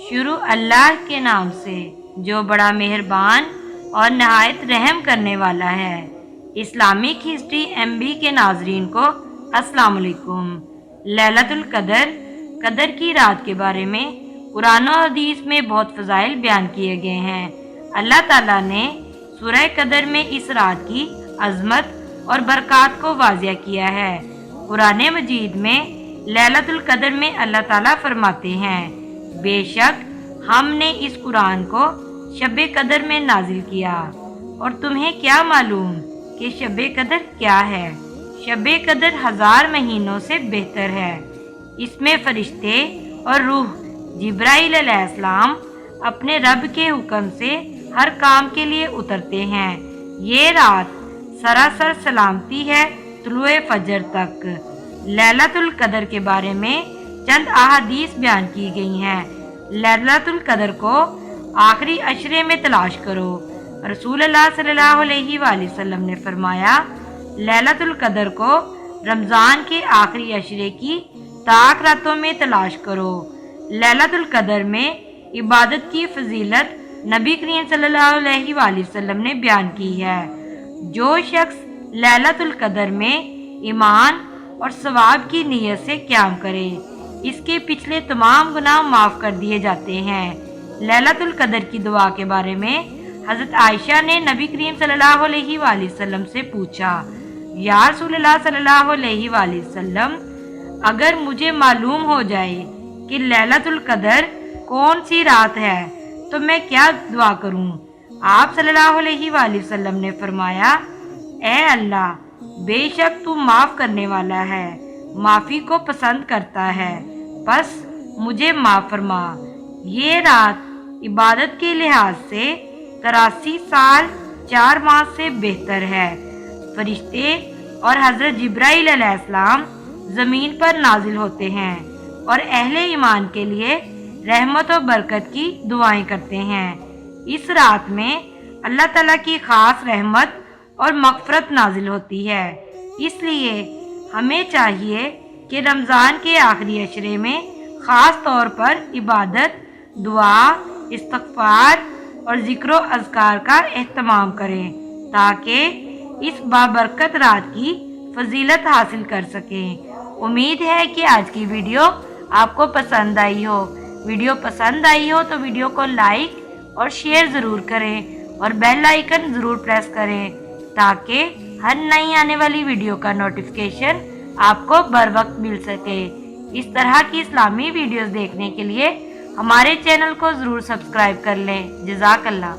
شروع اللہ کے نام سے جو بڑا مہربان اور نہایت رحم کرنے والا ہے۔ اسلامک ہسٹری MB کے ناظرین کو السلام علیکم۔ لیلۃ القدر، قدر کی رات کے بارے میں قرآن و حدیث میں بہت فضائل بیان کیے گئے ہیں۔ اللہ تعالیٰ نے سورہ قدر میں اس رات کی عظمت اور برکات کو واضح کیا ہے۔ قرآن مجید میں لیلۃ القدر میں اللہ تعالیٰ فرماتے ہیں، بے شک ہم نے اس قرآن کو شب قدر میں نازل کیا، اور تمہیں کیا معلوم کہ شب قدر کیا ہے؟ شب قدر 1000 مہینوں سے بہتر ہے۔ اس میں فرشتے اور روح جبرائیل علیہ السلام اپنے رب کے حکم سے ہر کام کے لیے اترتے ہیں۔ یہ رات سراسر سلامتی ہے طلوع فجر تک۔ لیلۃ القدر کے بارے میں چند احادیث بیان کی گئی ہیں۔ لیلۃ القدر کو آخری عشرے میں تلاش کرو۔ رسول اللہ صلی اللہ علیہ وآلہ وسلم نے فرمایا، لیلۃ القدر کو رمضان کے آخری عشرے کی طاق راتوں میں تلاش کرو۔ لیلۃ القدر میں عبادت کی فضیلت نبی کریم صلی اللہ علیہ وآلہ وسلم نے بیان کی ہے۔ جو شخص لیلۃ القدر میں ایمان اور ثواب کی نیت سے قیام کرے، اس کے پچھلے تمام گناہ معاف کر دیے جاتے ہیں۔ لیلۃ القدر کی دعا کے بارے میں حضرت عائشہ نے نبی کریم صلی اللہ علیہ وآلہ وسلم سے پوچھا، یا رسول اللہ صلی اللہ علیہ وآلہ وسلم، اگر مجھے معلوم ہو جائے کہ لیلۃ القدر کون سی رات ہے تو میں کیا دعا کروں؟ آپ صلی اللہ علیہ وآلہ وسلم نے فرمایا، اے اللہ، بے شک تو معاف کرنے والا ہے، معافی کو پسند کرتا ہے، بس مجھے معاف فرما۔ یہ رات عبادت کے لحاظ سے 83 سال 4 ماہ سے بہتر ہے۔ فرشتے اور حضرت جبرائیل علیہ السلام زمین پر نازل ہوتے ہیں اور اہل ایمان کے لیے رحمت و برکت کی دعائیں کرتے ہیں۔ اس رات میں اللہ تعالیٰ کی خاص رحمت اور مغفرت نازل ہوتی ہے۔ اس لیے ہمیں چاہیے کہ رمضان کے آخری عشرے میں خاص طور پر عبادت، دعا، استغفار اور ذکر و اذکار کا اہتمام کریں تاکہ اس بابرکت رات کی فضیلت حاصل کر سکیں۔ امید ہے کہ آج کی ویڈیو آپ کو پسند آئی ہو۔ ویڈیو پسند آئی ہو تو ویڈیو کو لائک اور شیئر ضرور کریں اور بیل آئیکن ضرور پریس کریں تاکہ ہر نئی آنے والی ویڈیو کا نوٹیفیکیشن آپ کو بر وقت مل سکے۔ اس طرح کی اسلامی ویڈیوز دیکھنے کے لیے ہمارے چینل کو ضرور سبسکرائب کر لیں۔ جزاک اللہ۔